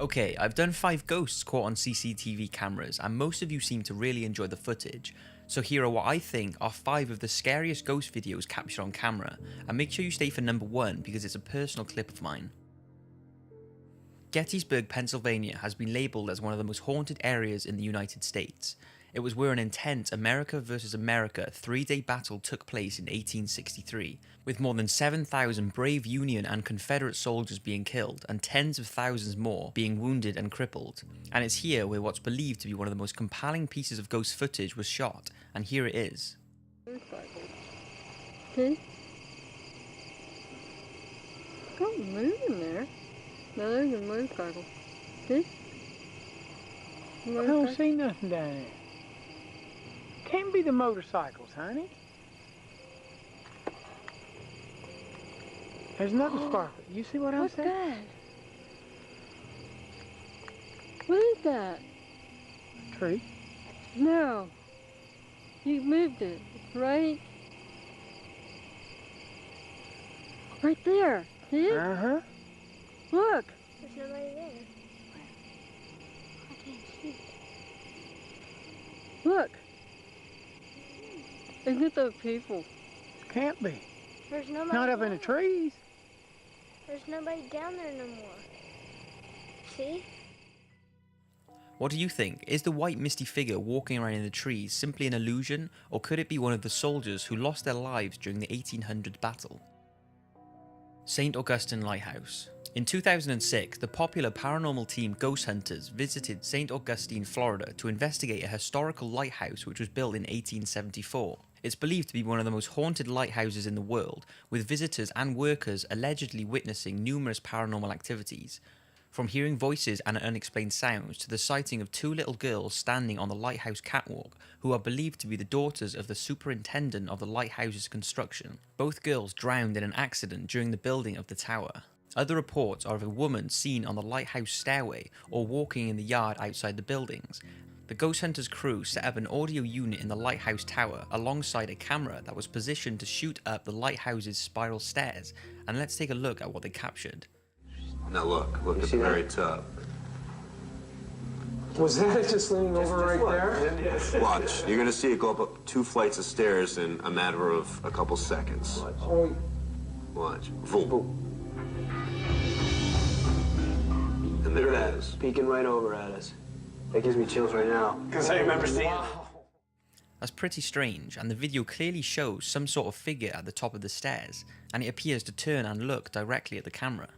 Okay, I've done 5 ghosts caught on CCTV cameras and most of you seem to really enjoy the footage, so here are what I think are 5 of the scariest ghost videos captured on camera, and make sure you stay for number 1 because it's a personal clip of mine. Gettysburg, Pennsylvania has been labelled as one of the most haunted areas in the United States. It was where an intense America versus America 3-day battle took place in 1863, with more than 7,000 brave Union and Confederate soldiers being killed and tens of thousands more being wounded and crippled. And it's here where what's believed to be one of the most compelling pieces of ghost footage was shot, and here it is. Okay. Don't move in there. No, there's a motorcycle. See? I don't see nothing down there. Can't be the motorcycles, honey. There's another sparkle. You see what I'm What's saying? that? What is that? A tree. No. You moved it, right? Right there. See it? Uh-huh. Look. There's nobody there. I can't see. Look. Isn't it those people? Can't be. There's nobody Not up in down the trees. There's nobody down there no more. See? What do you think? Is the white misty figure walking around in the trees simply an illusion, or could it be one of the soldiers who lost their lives during the 1800 battle? St. Augustine Lighthouse. In 2006, the popular paranormal team Ghost Hunters visited St. Augustine, Florida to investigate a historical lighthouse which was built in 1874. It's believed to be one of the most haunted lighthouses in the world, with visitors and workers allegedly witnessing numerous paranormal activities. From hearing voices and unexplained sounds to the sighting of 2 little girls standing on the lighthouse catwalk who are believed to be the daughters of the superintendent of the lighthouse's construction. Both girls drowned in an accident during the building of the tower. Other reports are of a woman seen on the lighthouse stairway or walking in the yard outside the buildings. The Ghost Hunters crew set up an audio unit in the lighthouse tower alongside a camera that was positioned to shoot up the lighthouse's spiral stairs, and let's take a look at what they captured. Now look at the very top. Was that just leaning over right there? Watch, you're gonna see it go up 2 flights of stairs in a matter of a couple seconds. Oh, Watch. Boom. And there it is. peeking right over at us. That gives me chills right now. Because I remember seeing it. That's pretty strange, and the video clearly shows some sort of figure at the top of the stairs, and it appears to turn and look directly at the camera.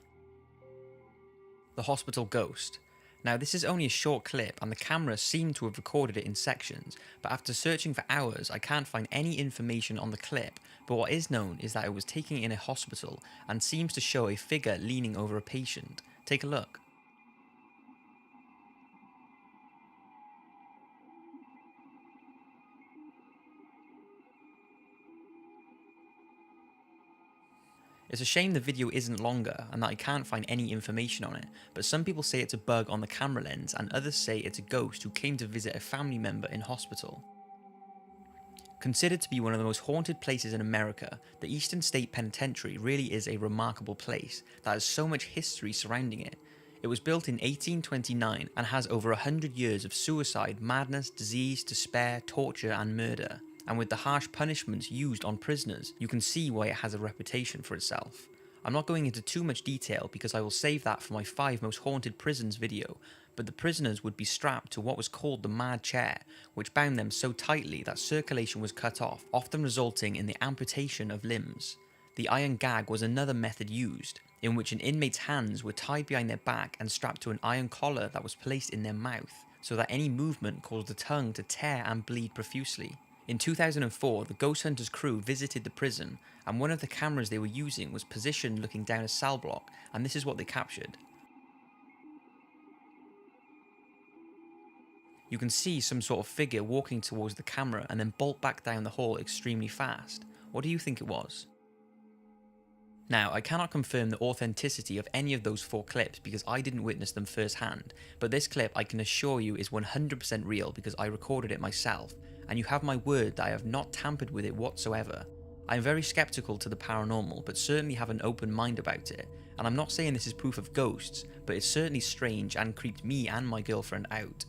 The hospital ghost. Now this is only a short clip and the camera seemed to have recorded it in sections, but after searching for hours I can't find any information on the clip, but what is known is that it was taken in a hospital and seems to show a figure leaning over a patient. Take a look. It's a shame the video isn't longer and that I can't find any information on it, but some people say it's a bug on the camera lens and others say it's a ghost who came to visit a family member in hospital. Considered to be one of the most haunted places in America, the Eastern State Penitentiary really is a remarkable place that has so much history surrounding it. It was built in 1829 and has over 100 years of suicide, madness, disease, despair, torture and murder. And with the harsh punishments used on prisoners, you can see why it has a reputation for itself. I'm not going into too much detail because I will save that for my 5 most haunted prisons video, but the prisoners would be strapped to what was called the mad chair, which bound them so tightly that circulation was cut off, often resulting in the amputation of limbs. The iron gag was another method used, in which an inmate's hands were tied behind their back and strapped to an iron collar that was placed in their mouth, so that any movement caused the tongue to tear and bleed profusely. In 2004, the Ghost Hunters crew visited the prison, and one of the cameras they were using was positioned looking down a cell block, and this is what they captured. You can see some sort of figure walking towards the camera and then bolt back down the hall extremely fast. What do you think it was? Now, I cannot confirm the authenticity of any of those 4 clips because I didn't witness them firsthand, but this clip I can assure you is 100% real because I recorded it myself, and you have my word that I have not tampered with it whatsoever. I am very skeptical to the paranormal, but certainly have an open mind about it, and I'm not saying this is proof of ghosts, but it's certainly strange and creeped me and my girlfriend out.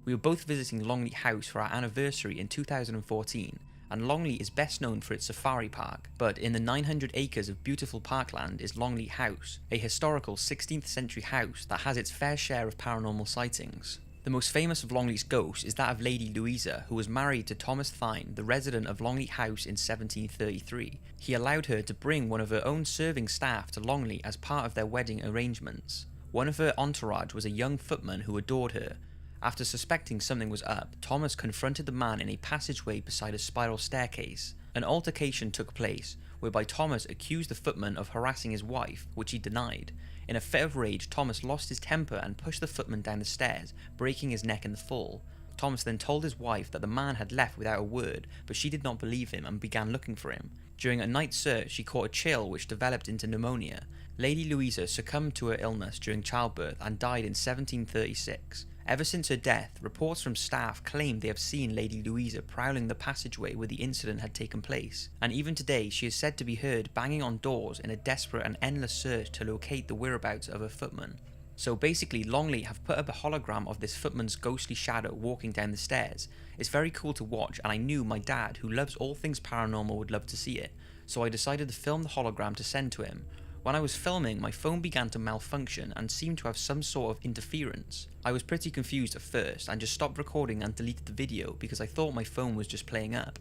We were both visiting Longleat House for our anniversary in 2014, and Longleat is best known for its safari park, but in the 900 acres of beautiful parkland is Longleat House, a historical 16th century house that has its fair share of paranormal sightings. The most famous of Longleat's ghosts is that of Lady Louisa, who was married to Thomas Thynne, the resident of Longleat House in 1733. He allowed her to bring one of her own serving staff to Longleat as part of their wedding arrangements. One of her entourage was a young footman who adored her. After suspecting something was up, Thomas confronted the man in a passageway beside a spiral staircase. An altercation took place, whereby Thomas accused the footman of harassing his wife, which he denied. In a fit of rage, Thomas lost his temper and pushed the footman down the stairs, breaking his neck in the fall. Thomas then told his wife that the man had left without a word, but she did not believe him and began looking for him. During a night search, she caught a chill which developed into pneumonia. Lady Louisa succumbed to her illness during childbirth and died in 1736. Ever since her death, reports from staff claimed they have seen Lady Louisa prowling the passageway where the incident had taken place, and even today she is said to be heard banging on doors in a desperate and endless search to locate the whereabouts of her footman. So basically, Longleat have put up a hologram of this footman's ghostly shadow walking down the stairs. It's very cool to watch, and I knew my dad, who loves all things paranormal, would love to see it, so I decided to film the hologram to send to him. When I was filming, my phone began to malfunction and seemed to have some sort of interference. I was pretty confused at first and just stopped recording and deleted the video because I thought my phone was just playing up.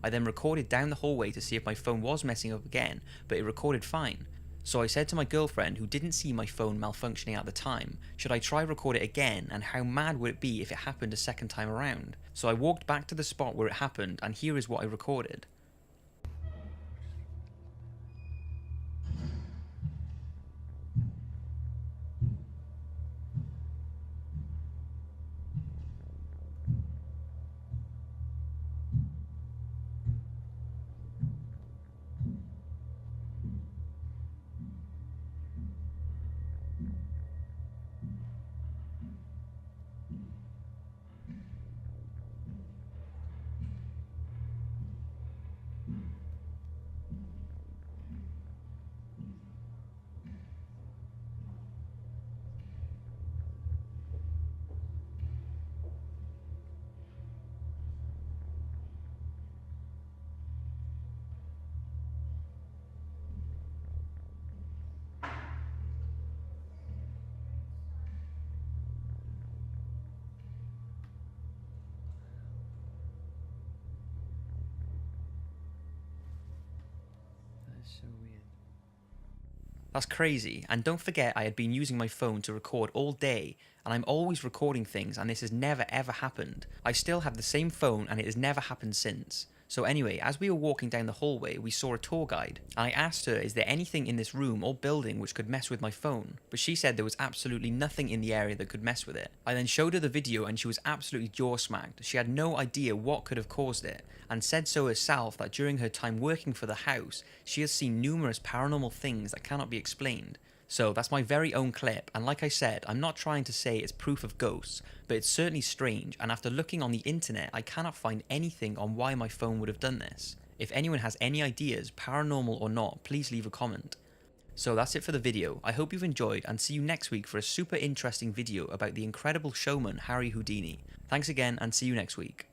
I then recorded down the hallway to see if my phone was messing up again, but it recorded fine. So I said to my girlfriend, who didn't see my phone malfunctioning at the time, should I try record it again, and how mad would it be if it happened a second time around? So I walked back to the spot where it happened, and here is what I recorded. So weird. That's crazy, and don't forget I had been using my phone to record all day, and I'm always recording things, and this has never ever happened. I still have the same phone and it has never happened since. So anyway, as we were walking down the hallway, we saw a tour guide. I asked her, is there anything in this room or building which could mess with my phone? But she said there was absolutely nothing in the area that could mess with it. I then showed her the video and she was absolutely jaw-smacked. She had no idea what could have caused it, and said so herself that during her time working for the house, she has seen numerous paranormal things that cannot be explained. So that's my very own clip, and like I said, I'm not trying to say it's proof of ghosts, but it's certainly strange, and after looking on the internet, I cannot find anything on why my phone would have done this. If anyone has any ideas, paranormal or not, please leave a comment. So that's it for the video. I hope you've enjoyed, and see you next week for a super interesting video about the incredible showman Harry Houdini. Thanks again, and see you next week.